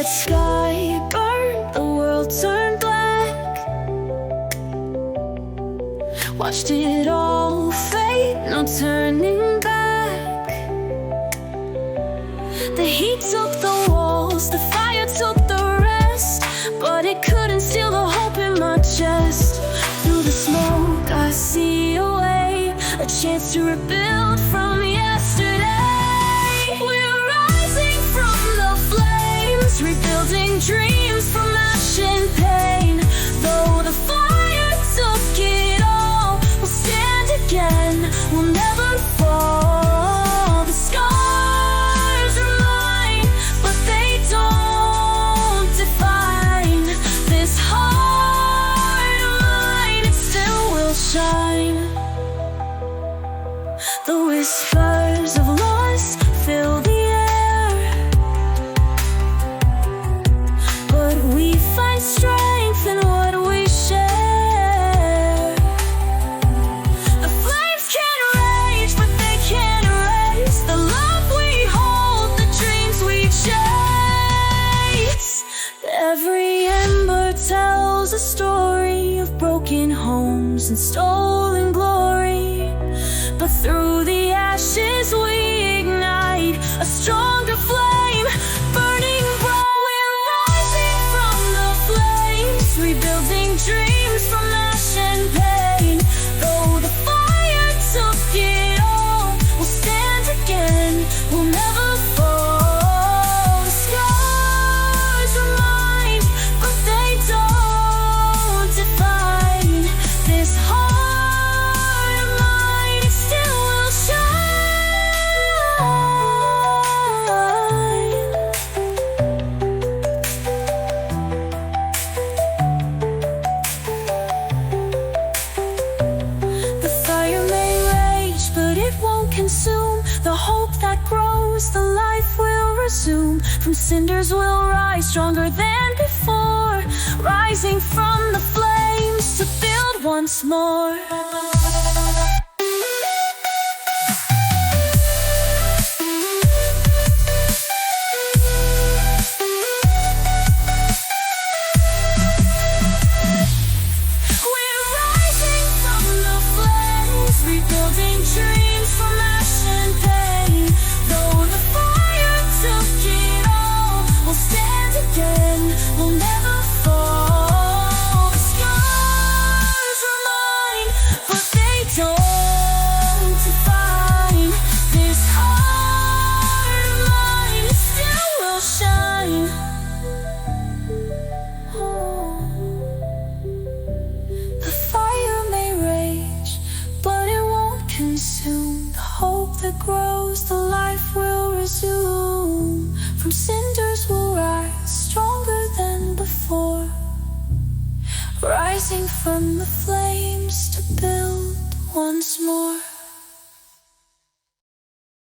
sky burned, the world turned black. Watched it all fade, no turning back. The heat took the walls, the fire took the rest, but it couldn't steal the hope in my chest. Through the smoke I see a way, a chance to rebuild from yesterday. We're rising from the flames, rebuilding dreams from ash and pain. Though the fire took it all, we'll stand again, we'll never fall. The scars are mine, but they don't define this heart of mine. It still will shine. The whispers of loss fill the air, but we find strength in what we share. The flames can rage, but they can't erase the love we hold, the dreams we chase. Every ember tells a story of broken homes and stolen glory, but through the ashes we ignite a stronger flame, burning bright. We're rising from the flames, rebuilding dreams from ash and pain. Though the fire took it all, we'll stand again, we'll never fall. The scars are mine, but they don't define this heart of mine. It still will shine. The fire may rage, but it won't consume the hope that grows. The life will resume. From cinders we'll rise, stronger than before, rising from the flames to build once more. We're rising from the flames, rebuilding dreams from ash and pain. Though the fire took it all, we'll stand again, we'll never fall. The scars are mine, but they don't define this heart of mine. It still will shine. The fire may rage, but it won't consume the hope that grows. The life will resume. From cinders we'll rise, stronger than before, rising from the flames to build once more.